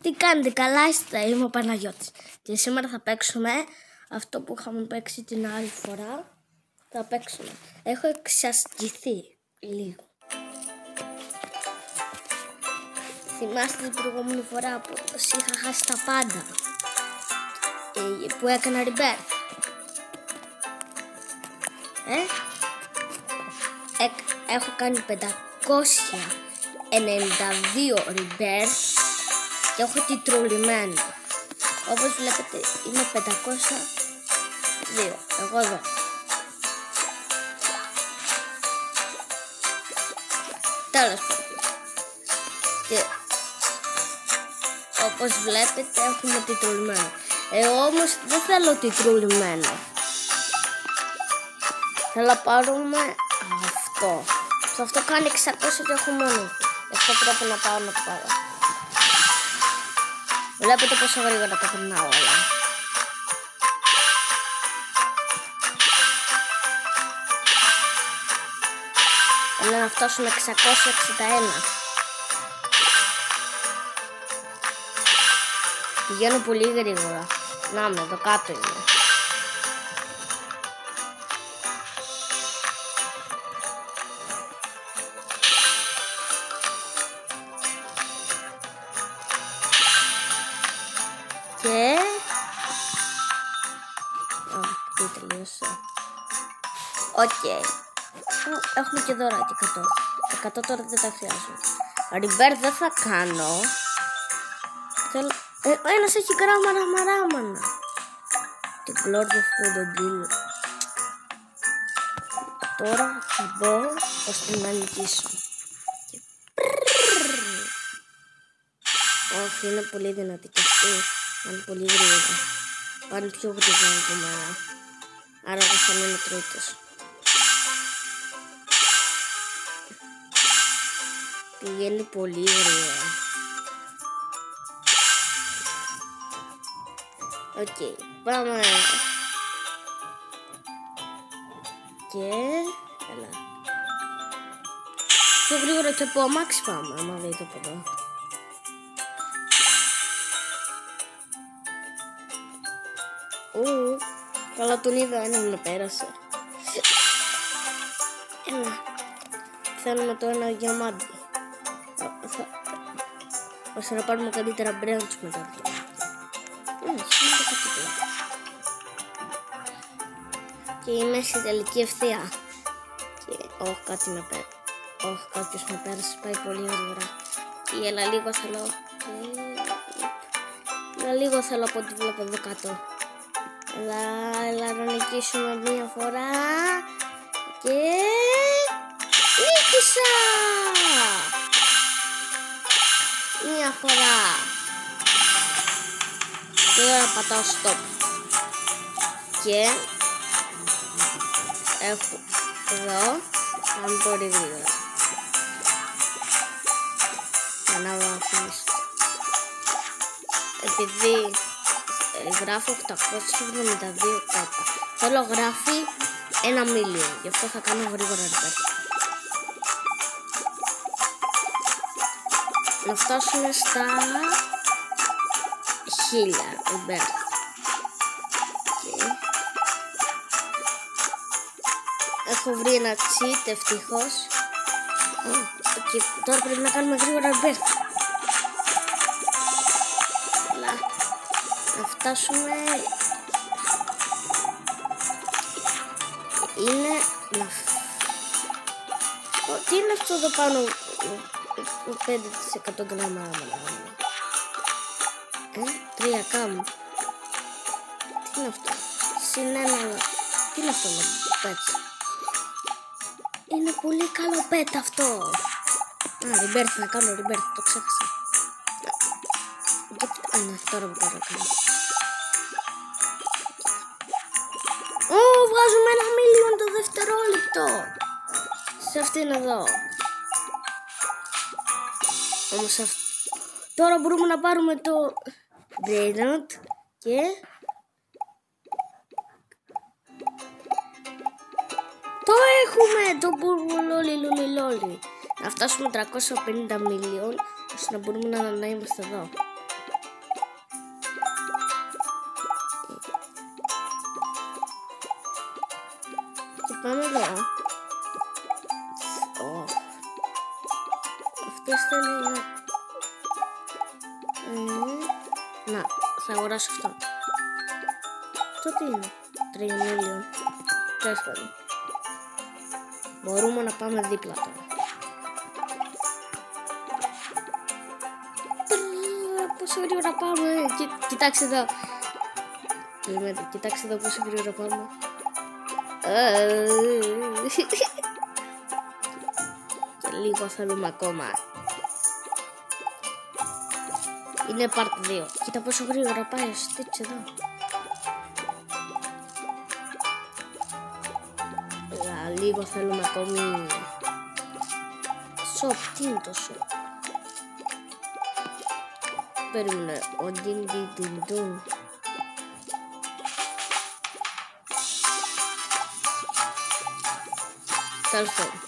Τι κάνετε, καλά είστε? Είμαι ο Παναγιώτης και σήμερα θα παίξουμε αυτό που είχαμε παίξει την άλλη φορά. Θα παίξουμε. Έχω εξασκηθεί λίγο. Θυμάστε την προηγούμενη φορά που είχα χάσει τα πάντα, που έκανα rebirth? Έχω κάνει 592 rebirth και έχω τιτρολημένο. Όπως βλέπετε είμαι 502. Εγώ εδώ. Τέλος πάντων. Και όπως βλέπετε έχουμε τιτρολημένο. Όμως δεν θέλω τιτρολημένο. Θέλω να πάρουμε αυτό. Αυτό κάνει 600 και έχω μόνο. Αυτό πρέπει να πάω να το πάρω. Βλέπετε πόσο γρήγορα τα περνάω όλα. Θέλω να φτάσουμε 661. Πηγαίνω πολύ γρήγορα. Να με, εδώ κάτω είναι. Και... τι τελείωσε. Οκ. Έχουμε και δωράκι 100. 100 τώρα δεν τα χρειάζομαι. Rebirth δεν θα κάνω. Θέλω... ένας έχει γράμματα μαράμανα. Την Lord of the Deal. Τώρα θα μπω ώστε να νικήσω. Όχι, είναι πολύ δυνατή και αυτή. Πάνε πολύ γρήγορα. Πάνε πιο γρήγορα από μένα. Άρα εγώ θα μείνω τρίτος. Πηγαίνει πολύ γρήγορα. Οκ, πάμε. Και... έλα. Πιο γρήγορα και από αμάξι πάμε, άμα δείτε από εδώ. Καλά τον είδα, ένα με πέρασε. Έλα. Θέλουμε το ένα διαμάντι. Ώστε να πάρουμε καλύτερα branch μετά. Και είμαι στη τελική ευθεία. Και όχι, κάτι με πέρασε. Όχι, κάποιος με πέρασε, πάει πολύ γρήγορα. Και έλα λίγο θέλω. Έλα λίγο θέλω από ό,τι βλέπω εδώ κάτω. Έλα να νικήσουμε μία φορά. Και... νίκησα! Μία φορά. Και τώρα πατάω stop. Και... έχω εδώ. Πάμε πολύ γρήγορα. Να βαθμίσω. Επειδή γράφω 872 κάπου. Θέλω γράφει 1 million. Γι' αυτό θα κάνω γρήγορα rebirth. Να φτάσουμε στα 1000 rebirth. Έχω βρει ένα cheat ευτυχώς. Και τώρα πρέπει να κάνουμε γρήγορα rebirth. Να φτάσουμε. Είναι να... τι είναι αυτό εδώ πάνω? 5% γράμμα. 3 κάμ. Τι είναι αυτό? Συν 1. Τι είναι αυτό με πέτσα? Είναι πολύ καλό pet αυτό. Rebirth, να κάνω rebirth, το ξέχασα. Ναι, τώρα που τώρα κάνω. Βγάζουμε 1 million το δευτερόλεπτο. Σε αυτήν εδώ. Όμως τώρα μπορούμε να πάρουμε το Drainot και... το έχουμε! Το Μπουρμπουλόλι. Να φτάσουμε 350 million ώστε να μπορούμε να είμαστε εδώ. πάμε εδώ. Αυτές θέλει να... θα αγοράσω αυτό. Αυτό τι είναι? 3 million. Τέλος πάντων. Μπορούμε να πάμε δίπλα τώρα. Πόσο γρήγορα πάμε. Κοιτάξτε εδώ. Κοιτάξτε εδώ πόσο γρήγορα πάμε. Και λίγο θέλουμε ακόμα. Είναι part 2. Κοίτα πόσο γρήγορα πάει ο Stitch εδώ. Λίγο θέλουμε ακόμη. Shop, τι είναι το shop? Περίμενε, ο Ding. Τέλος πάντων.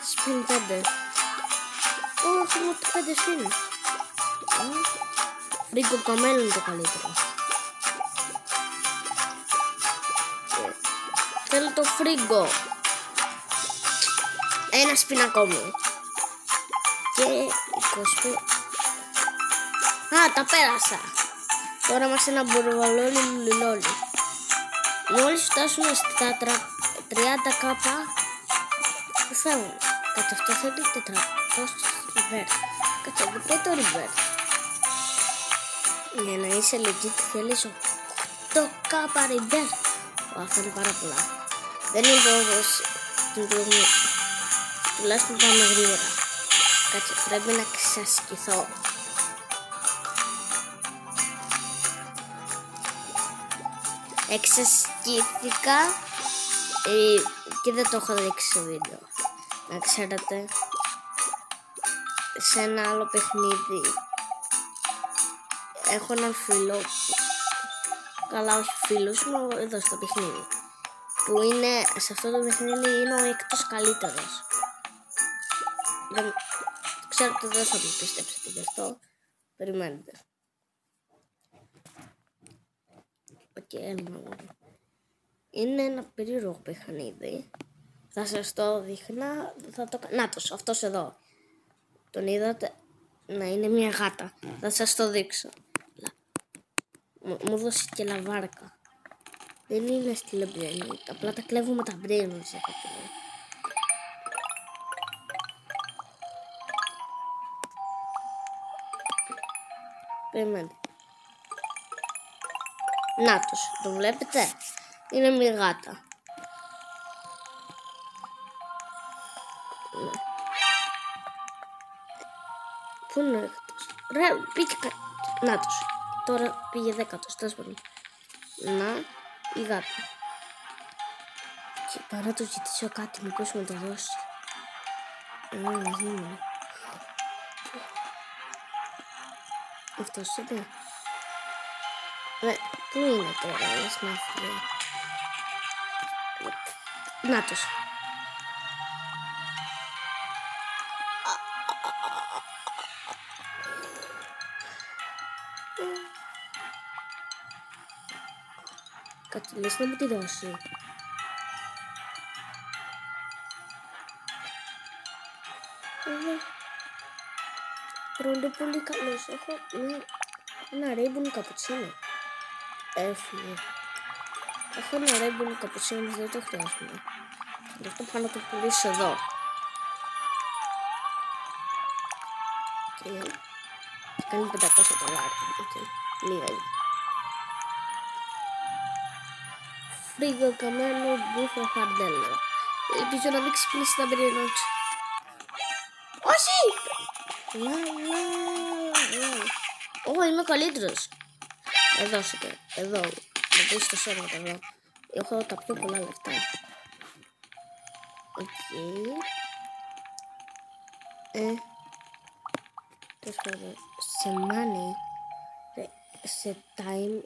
Spin 5. Έχουμε το 5 spin. Φρίγκο καμέλο είναι το καλύτερο. Θέλω το φρίγκο. Ένα spin ακόμη. Και 25. Α, τα πέρασα. Τώρα είμαστε ένα μπορβαλόλι λουλιλόλι. Μόλις φτάσουμε στα 30k που θέλουμε. Κάτσε αυτό θέλει 400 ριβέρ. Κάτσε εδώ και το ριβέρ. Για να είσαι legit θέλεις 8k ριβέρ. Αυτό είναι πάρα πολλά. Δεν είναι όπως την προηγούμενη. Τουλάχιστον πάμε γρήγορα. Κάτσε, πρέπει να ξασκηθώ. Εξασκήθηκα και δεν το έχω δείξει σε βίντεο. Να ξέρετε, σε ένα άλλο παιχνίδι έχω έναν φίλο, καλά όχι φίλος, είναι εδώ στο παιχνίδι, που είναι, σε αυτό το παιχνίδι είναι ο έκτος καλύτερος. Δεν, ξέρετε, δεν θα μου πιστέψετε γι' αυτό, περιμένετε. Είναι ένα περίεργο παιχνίδι. Θα σας το δείχνα. Νάτος, αυτός εδώ. Τον είδατε? Να είναι μια γάτα. Θα σας το δείξω. Μου δώσει και λαβάρκα. Δεν είναι στη λεμπρένη. Απλά τα κλέβουμε τα μπρένια σε κάποιο. Περιμένετε. Νάτος, το βλέπετε? Είναι μια γάτα. Ναι. Πού είναι ο έκτος? Ρε, πήγε Νάτος. Τώρα πήγε 10ος, τέλος πάντων. Να, η γάτα. Και παρά του ζητήσω κάτι, μήπως μου το δώσει. Να γίνει. Αυτός είναι. Πού είναι τώρα, λες να φύγει. Νάτος. Κάτι λες να μου τη δώσει. Είναι πολύ καλός. Έχω ένα ρέιμπον καπουτσίνο. Έφυγε. Έχω ένα ρέιμπον καπουτσίνο, δεν το χρειάζομαι. Γι' αυτό πάω να το πουλήσω εδώ. Και κάνει 500 δολάρια. Λίγα είναι. Φρίγκο καμένο μπούφο χαρντέλο. Ελπίζω να μην ξυπνήσει τα μπρινότσα. Όχι! Ω, είμαι ο καλύτερος. Εδώ σупε, εδώ. Να δεις το σώμα εδώ. Έχω τα πιο πολλά λεφτά. Οκ. Τέλος πάντων, σε money, σε time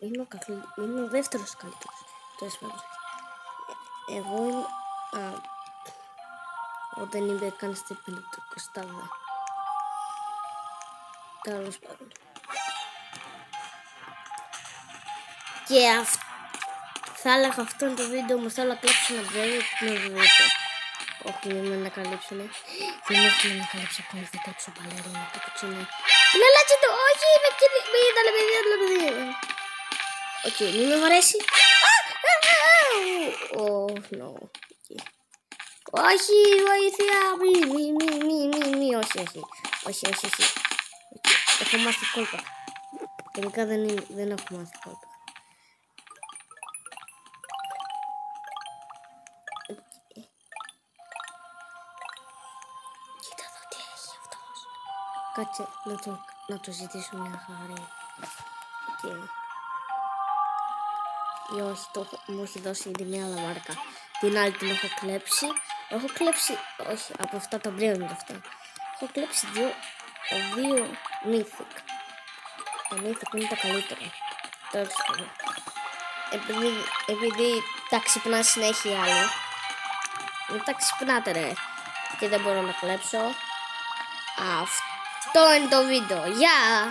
είμαι ο δεύτερος καλύτερος. Τέλος πάντων. Εγώ είμαι... όταν είμαι καν στην 50. Τέλος πάντων. Και Θα έλεγα αυτό είναι το βίντεο μου. Θέλω να κλέψω ένα βράδυ να το δείτε. Όχι, μην με ανακαλύψουνε. Δεν έχει να ανακαλύψει ακόμα. Θα κλέψω παλαιρίνα. Καπουτσίνο. Λαλάτσι το. Όχι, με είδαλε παιδί. Οκ, μην με βαρέσει. Oh, no. Όχι, βοήθεια. Μη. Όχι. Έχω μάθει κόλπα. Τελικά δεν έχω μάθει κόλπα. Κοίτα εδώ τι έχει αυτός. Κάτσε να το ζητήσω μια χαρή. Ή όχι, μου έχει δώσει ήδη μια άλλα μάρκα. Την άλλη την έχω κλέψει. Όχι, από αυτά τα μπρία είναι αυτά. Έχω κλέψει δύο mythic. Τα mythic είναι τα καλύτερα. Τώρα ξέρω. Επειδή τα ξυπνά συνέχεια άλλοι. Μην τα ξυπνάτε ρε. Και δεν μπορώ να κλέψω. Αυτό είναι το βίντεο. Γεια!